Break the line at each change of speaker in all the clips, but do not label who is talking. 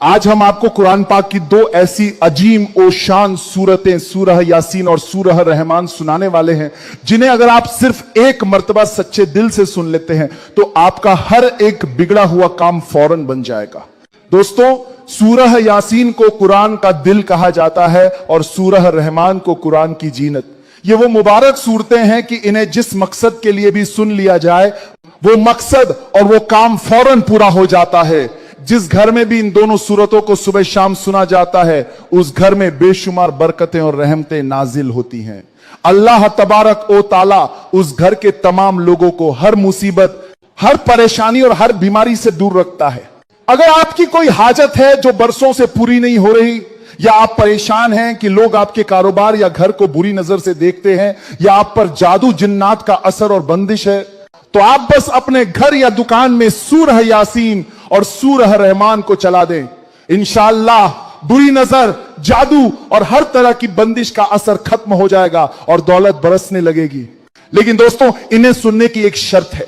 आज हम आपको कुरान पाक की दो ऐसी अजीम और शान सूरतें सूरह यासीन और सूरह रहमान सुनाने वाले हैं, जिन्हें अगर आप सिर्फ एक मर्तबा सच्चे दिल से सुन लेते हैं तो आपका हर एक बिगड़ा हुआ काम फौरन बन जाएगा। दोस्तों, सूरह यासीन को कुरान का दिल कहा जाता है और सूरह रहमान को कुरान की जीनत। ये वो मुबारक सूरतें हैं कि इन्हें जिस मकसद के लिए भी सुन लिया जाए वो मकसद और वो काम फौरन पूरा हो जाता है। जिस घर में भी इन दोनों सूरतों को सुबह शाम सुना जाता है उस घर में बेशुमार बरकतें और रहमतें नाजिल होती हैं। अल्लाह तबारक ओ ताला उस घर के तमाम लोगों को हर मुसीबत, हर परेशानी और हर बीमारी से दूर रखता है। अगर आपकी कोई हाजत है जो बरसों से पूरी नहीं हो रही, या आप परेशान हैं कि लोग आपके कारोबार या घर को बुरी नजर से देखते हैं, या आप पर जादू जिन्नात का असर और बंदिश है, तो आप बस अपने घर या दुकान में सूरह यासीन और सूरह रहमान को चला दें। इंशाअल्लाह बुरी नजर, जादू और हर तरह की बंदिश का असर खत्म हो जाएगा और दौलत बरसने लगेगी। लेकिन दोस्तों, इन्हें सुनने की एक शर्त है।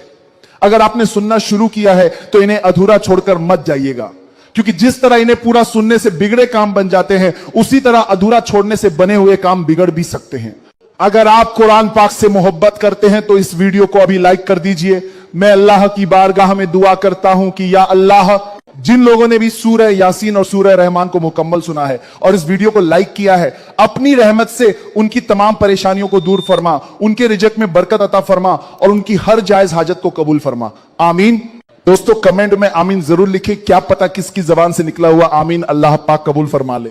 अगर आपने सुनना शुरू किया है तो इन्हें अधूरा छोड़कर मत जाइएगा, क्योंकि जिस तरह इन्हें पूरा सुनने से बिगड़े काम बन जाते हैं, उसी तरह अधूरा छोड़ने से बने हुए काम बिगड़ भी सकते हैं। अगर आप कुरान पाक से मोहब्बत करते हैं तो इस वीडियो को अभी लाइक कर दीजिए। मैं अल्लाह की बारगाह में दुआ करता हूं कि या अल्लाह, जिन लोगों ने भी सूरह यासीन और सूरह रहमान को मुकम्मल सुना है और इस वीडियो को लाइक किया है, अपनी रहमत से उनकी तमाम परेशानियों को दूर फरमा, उनके रिज़्क़ में बरकत अता फरमा और उनकी हर जायज हाजत को कबूल फरमा। आमीन। दोस्तों, कमेंट में आमीन जरूर लिखें, क्या पता किसकी जबान से निकला हुआ आमीन अल्लाह पाक कबूल फरमा ले।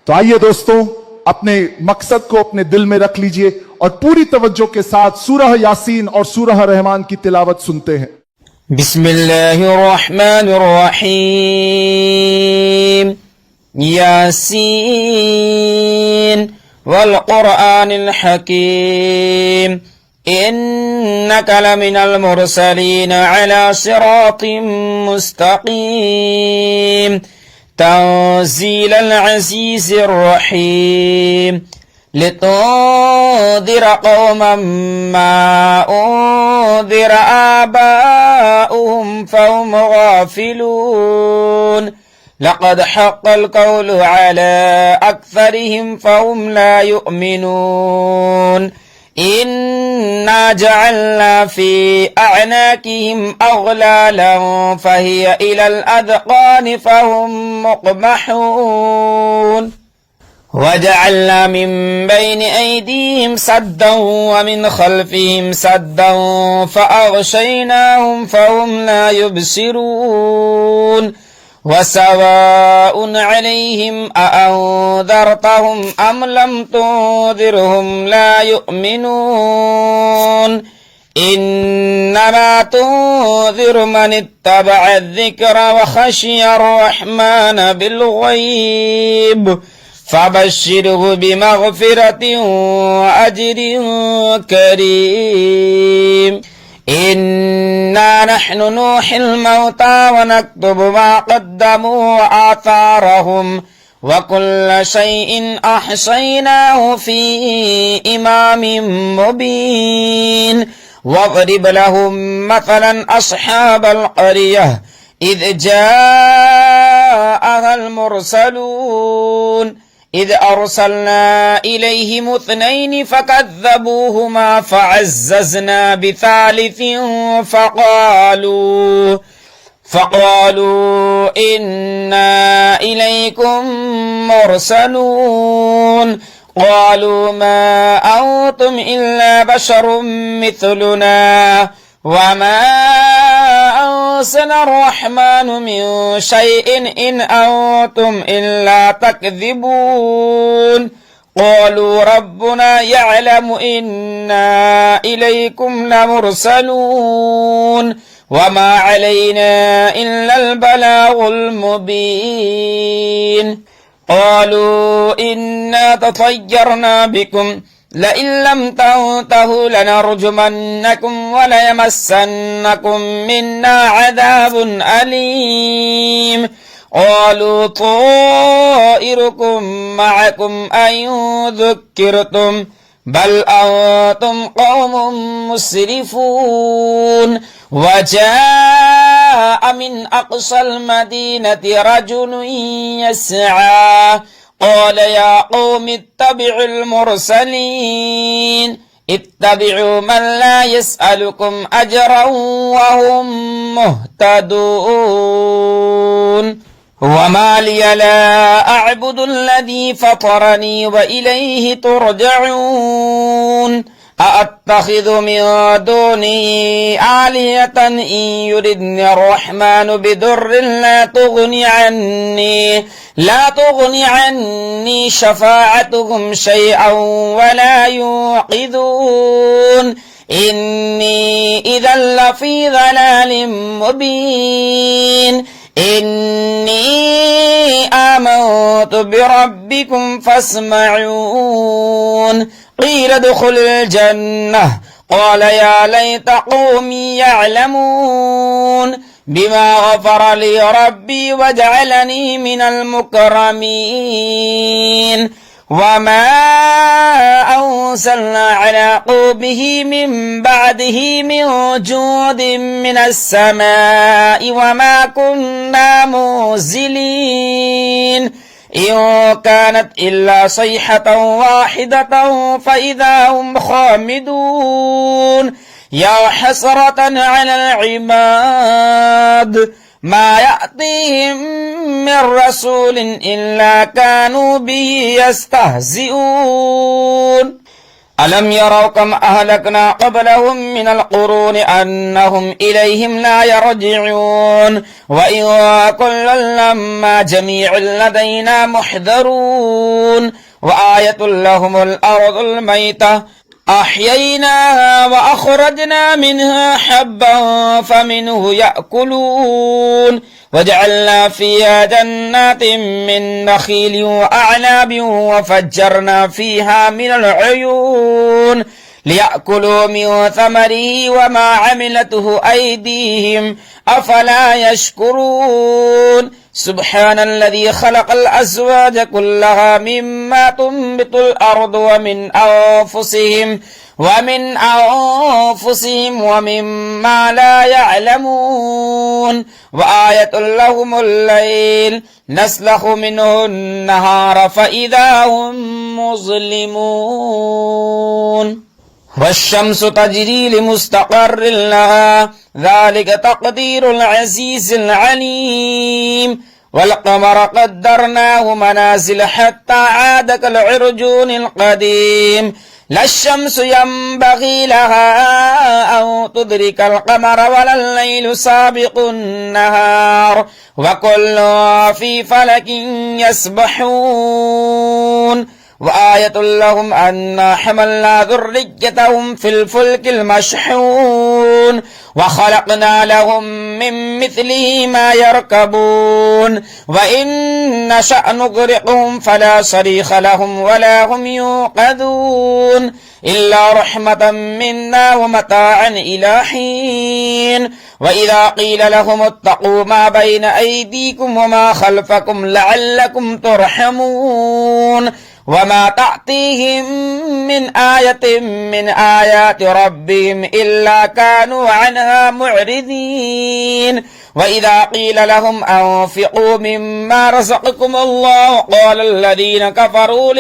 तो आइए दोस्तों, अपने मकसद को अपने दिल में रख लीजिए और पूरी तवज्जो के साथ सूरह यासीन और सूरह रहमान की तिलावत सुनते हैं।
बिस्मिल्लाहिर्रहमानिर्रहीम। यासीन वल कुरआनिल हकीम इन्नका लमिनल मुरसलीन अला सिरातिम मुस्तकीम तंजीलल अज़ीज़िर रहीम लितुंज़िर कौमन मा उन्ज़िर आबाउहुम फहुम गाफिलून लक़द हक़्क़ल क़ौलु अला अक्सरिहिम फहुम ला युमिनून इन्ना जअलना फी अअनाक़िहिम अग़लालन फ़हिय इलल अज़क़ानि फ़हुम मुक़महून वजअलना मिन बैनि ऐदीहिम सद्दन व मिन खल्फ़िहिम सद्दन फ़अग़शयनाहुम फ़हुम ला युबसिरून वसवाउन अलैहिम अअंज़रतहुम अम लम तुंज़िरहुम ला युमिनून इन्नमा तुंज़िर मन इत्तबअ अज़्ज़िक्र व खशिय अर्रहमान बिलग़ैब फबश्शिरहु बिमग़फ़िरतिन व अज्रिन करीम। इन्ना नहनु नूहिल मौता व नक्तुबु मा क़द्दमू व आथारहुम व कुल्ल शैइन अहसैनाहु फ़ी इमामिन मुबीन वज़रिब लहुम मसलन अस्हाबल क़रियह इज़ जाअहल मुरसलून إذ أرسلنا إليهم اثنين فكذبوهما فعززنا بثالث فقالوا إنا إليكم مرسلون قالوا ما أنتم إلا بشر مثلنا وما أنزل الرحمن من شيء إن أنتم إلا تكذبون قالوا ربنا يعلم إنا إليكم لمرسلون وما علينا إلا البلاغ المبين قالوا إنا تطيرنا بكم لئن لم تنتهوا لنرجمنكم وليمسنكم منا عذاب أليم قالوا طائركم معكم أئن ذكرتم بل أنتم قوم مسرفون وجاء من أقصى المدينة رجل يسعى قال يا قوم اتبعوا المرسلين اتبعوا من لا يسألكم أجرا وهم مهتدون وما لي لا أعبد الذي فطرني وإليه ترجعون أأتخذ من دونه آلهة إن يردني الرحمن بدر لا تغني عني شفاعتهم شيئا ولا يوقظون إني إذا لفي ضلال مبين إني آمنت بربكم فاسمعون قيل ادخل الجنة قال يا ليت قومي يعلمون بما غفر لي ربي وجعلني من المكرمين وما أرسلنا على قومه من بعده من جود من السماء وما كنا منزلين إن كانت إلا صيحة واحدة فإذا هم خامدون يا حسرة على العباد ما يأتيهم من رسول إلا كانوا به يستهزئون ألم يروا كم أهلكنا قبلهم من القرون أنهم إليهم لا يرجعون وإن كل لما جميع لدينا محذرون وآية لهم الأرض الميتة أحييناها وأخرجنا منها حبا فمنه يأكلون وجعلنا فيها جنات من نخيل وأعناب وفجرنا فيها من العيون ليأكلوا من ثمره وما عملته أيديهم أفلا يشكرون سبحان الذي خلق الأزواج كلها مما تنبت الأرض ومن أنفسهم ومما لا يعلمون وآية لهم الليل نسلخ منه النهار فإذا هم مظلمون والشمس تجري لمستقر لها ذلك تقدير العزيز العليم والقمر قدرناه منازل حتى عاد كالعرجون القديم لا الشمس ينبغي لها أن تدرك القمر ولا الليل سابق النهار وكل في فلك يسبحون وآية لهم أنا حملنا ذريتهم في الفلك المشحون وخلقنا لهم من مثله ما يركبون وإن نشأ نغرقهم فلا صريخ لهم ولا هم يوقظون إلا رحمة منا ومتاعا إلى حين وإذا قيل لهم اتقوا ما بين أيديكم وما خلفكم لعلكم ترحمون وما تأتيهم من آية من آيات ربهم إلا كانوا عنها معرضين وإذا قيل لهم أنفقوا مما رزقكم الله قال الذين كفروا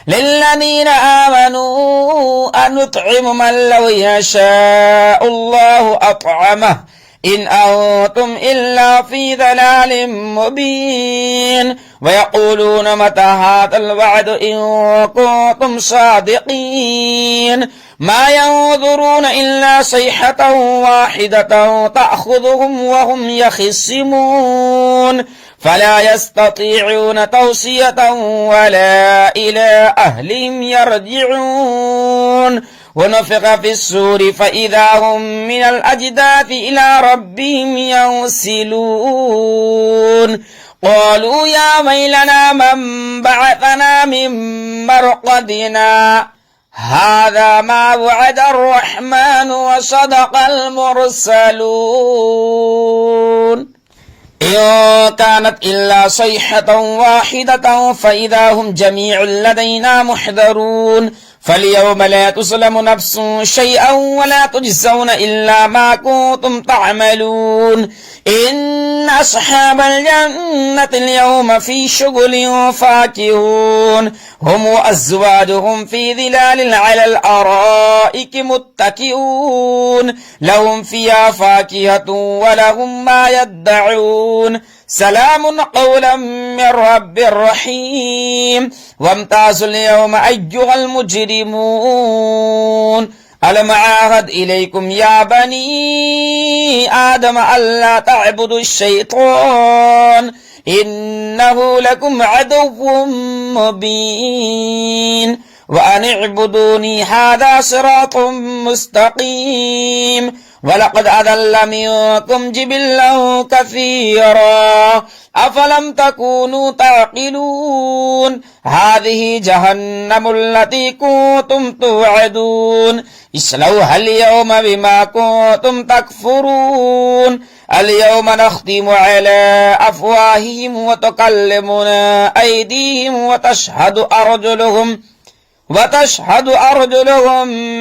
للذين آمنوا أنطعم من لو يشاء الله أطعمه إن أنتم إلا في ضلال مبين ويقولون متى هذا الوعد إن كنتم صادقين ما ينظرون إلا صيحة واحدة تأخذهم وهم يخصمون فلا يستطيعون توصية ولا إلى أهلهم يرجعون ونفخ في السور فإذا هم من الأجداث إلى ربهم ينسلون قالوا يا ويلنا من بعثنا من مرقدنا هذا ما وعد الرحمن وصدق المرسلون إن كانت إلا صيحة واحدة فإذا هم جميع لدينا محضرون فاليوم لا تظلم نفس شيئا ولا تجزون إلا ما كنتم تعملون إن أصحاب الجنة اليوم في شغل فاكهون هم وأزواجهم في ظلال على الأرائك متكئون لهم فيها فاكهة ولهم ما يدعون سلام قولا من رب رحيم وامتازوا اليوم أيها المجرمون ألم أعهد إليكم يا بني آدم ألا تعبدوا الشيطان إنه لكم عدو مبين وأن اعبدوني هذا صراط مستقيم ولقد أضل منكم جبلا كثيرا أفلم تكونوا تعقلون هذه جهنم التي كنتم توعدون اصلوها اليوم بما كنتم تكفرون اليوم نختم على أفواههم وتكلمنا أيديهم وتشهد أرجلهم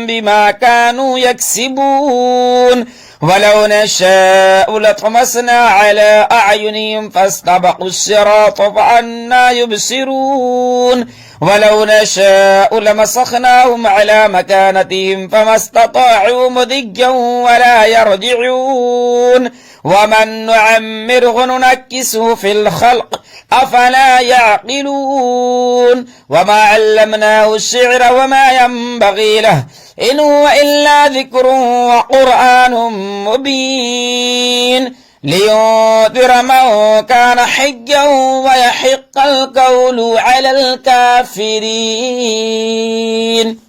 بما كانوا يكسبون ولو نشاء لطمسنا على أعينهم فاستبقوا الصراط فأنى يبصرون ولو نشاء لمسخناهم على مكانتهم فما استطاعوا مضيا ولا يرجعون ومن نعمره ننكسه في الخلق أفلا يعقلون وما علمناه الشعر وما ينبغي له إن هو إلا ذكر وقرآن مبين لينذر من كان حيا ويحق القول على الكافرين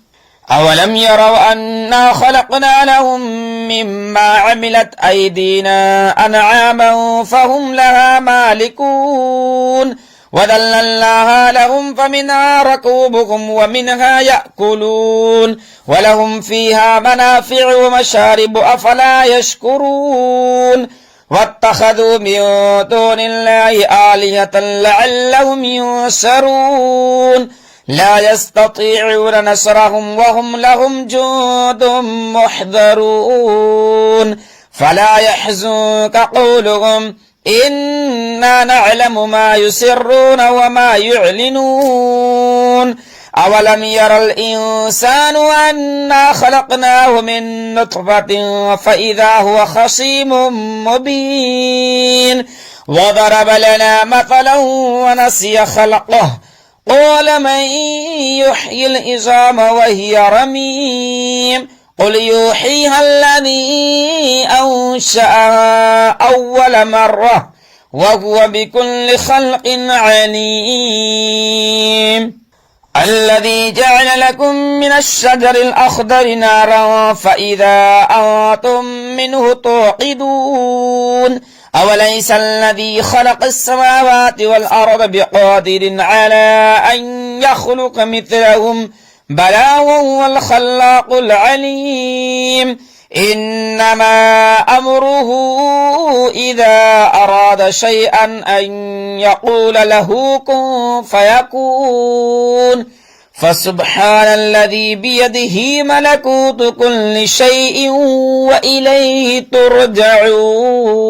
أولم يروا أنا خلقنا لهم مما عملت أيدينا أنعاما فهم لها مالكون وذللناها لهم فمنها ركوبهم ومنها يأكلون ولهم فيها منافع ومشارب أفلا يشكرون واتخذوا من دون الله آلهة لعلهم ينصرون لا يستطيعون نصرهم وهم لهم جند محضرون فلا يحزنك قولهم إنا نعلم ما يسرون وما يعلنون أولم ير الإنسان أنا خلقناه من نطفة فإذا هو خصيم مبين وضرب لنا مثلا ونسي خلقه قال من يحيي العظام وهي رميم قل يحييها الذي أنشأها أول مرة وهو بكل خلق عليم الذي جعل لكم من الشجر الأخضر نارا فإذا أنتم منه توقدون أوليس الذي خلق السماوات والأرض بقادر على أن يخلق مثلهم بلى وهو الخلاق العليم إنما أمره إذا أراد شيئا أن يقول له كن فيكون فسبحان الذي بيده ملكوت كل شيء وإليه ترجعون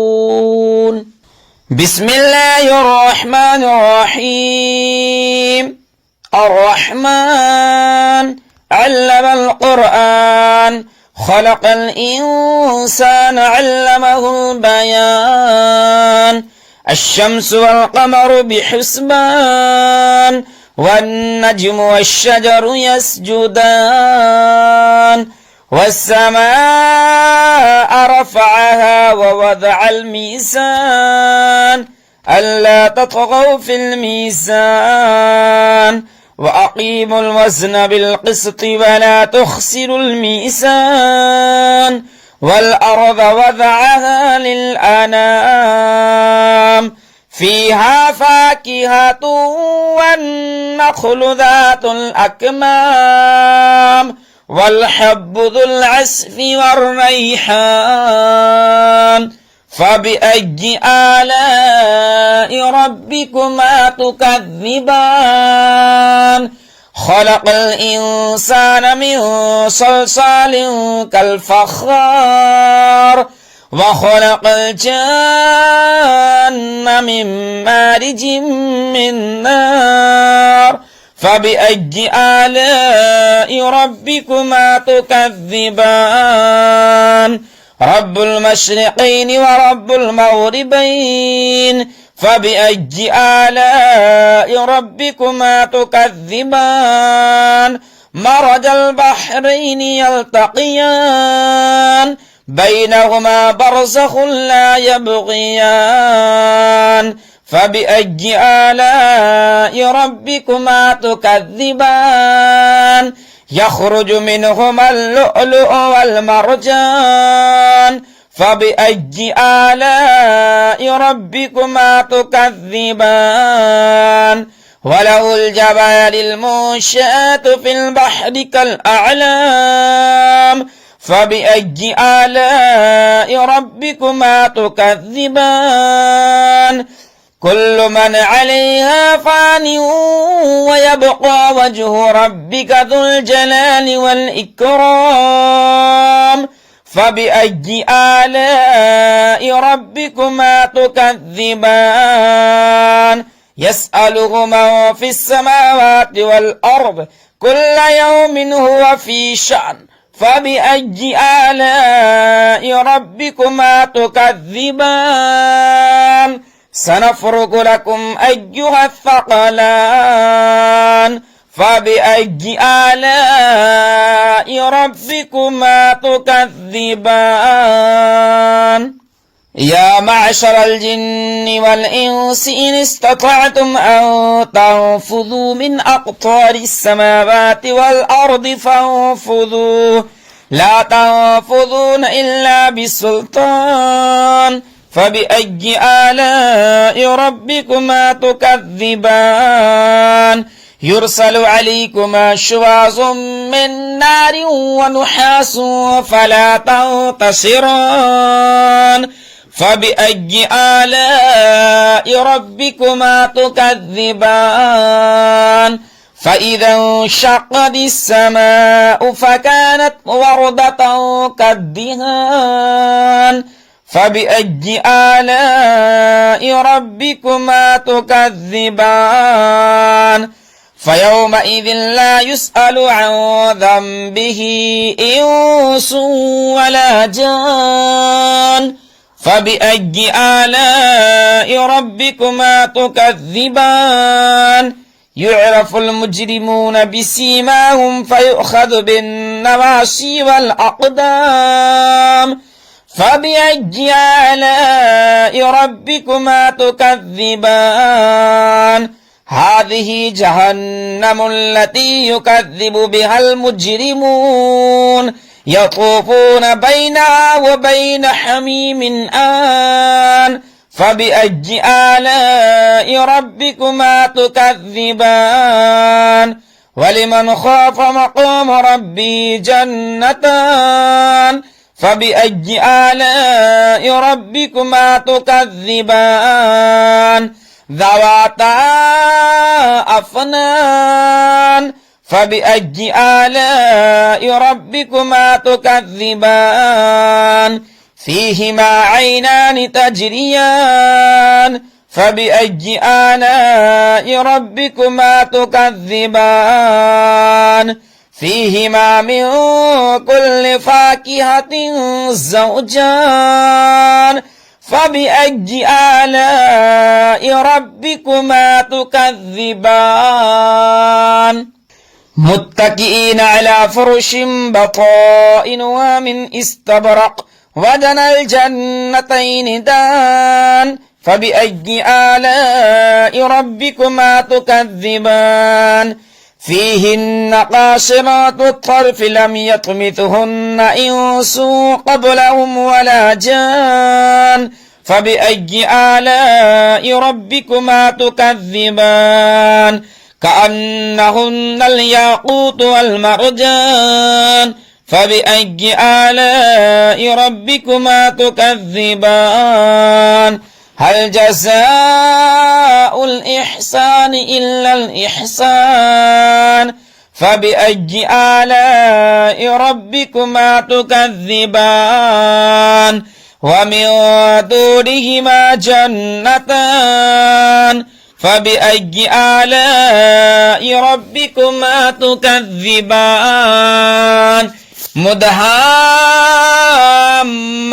بسم الله الرحمن الرحيم الرحمن علم القرآن خلق الإنسان علمه البيان الشمس والقمر بحسبان والنجم والشجر يسجدان والسماء رفعها ووضع الميزان ألا تطغوا في الميزان وأقيموا الوزن بالقسط ولا تخسروا الميزان والأرض وضعها للأنام فيها فاكهة والنخل ذات الأكمام والحب ذو العصف والريحان فبأي آلاء آلاء ربكما تكذبان خلق الإنسان من صلصال كالفخار وخلق الجن من مارج من نار فبأي آلاء ربكما تكذبان رب المشرقين ورب المغربين فبأي آلاء ربكما تكذبان مرج البحرين يلتقيان بينهما برزخ لا يبغيان فبأي آلاء ربكما تكذبان يخرج منهما اللؤلؤ والمرجان فبأي آلاء ربكما تكذبان وله الجبال المنشآت في البحر كالأعلام فبأي آلاء ربكما تكذبان كل من عليها فان ويبقى وجه ربك ذو الجلال والإكرام فبأي آلاء ربكما تكذبان يسأله من في السماوات والأرض كل يوم هو في شأن فبأي آلاء ربكما تكذبان سنفرغ لكم أيها الثقلان فبأي آلاء ربكما تكذبان يا معشر الجن والإنس إن استطعتم أن تنفذوا من أقطار السماوات والأرض فانفذوا لا تنفذون إلا بسلطان فبأي آلاء ربكما تكذبان يرسل عليكما شواظ من نار ونحاس فلا تنتصران فبأي آلاء ربكما تكذبان فإذا انشقت السماء فكانت وردة كالدهان فبأي آلاء ربكما تكذبان فيومئذ لا يسأل عن ذنبه إنس ولا جان فبأي آلاء ربكما تكذبان يعرف المجرمون بسيماهم فيؤخذ بالنواصي والأقدام فبأي آلاء ربكما تكذبان هذه جهنم التي يكذب بها المجرمون يطوفون بينها وبين حميم آن فبأي آلاء ربكما تكذبان ولمن خاف مقام ربي جنتان فبأي آلاء ربكما تكذبان ذواتا أفنان فبأي آلاء ربكما تكذبان فيهما عينان تجريان فبأي آلاء ربكما تكذبان فيهما من كل فاكهة زوجان فبأي آلاء ربكما تكذبان متكئين على فرش بطائنها من استبرق ودنا الجنتين دان فبأي آلاء ربكما تكذبان فيهن قاصرات الطرف لم يطمثهن إنس قبلهم ولا جان فبأي آلاء ربكما تكذبان كأنهن الياقوت والمرجان فبأي آلاء ربكما تكذبان هل جزاء الإحسان إلا الإحسان فبأي آلاء ربكما تكذبان ومن دونهما جنتان فبأي آلاء ربكما تكذبان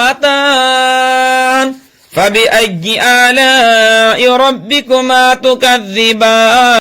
مدهامتان فبأي آلاء ربكما تكذبان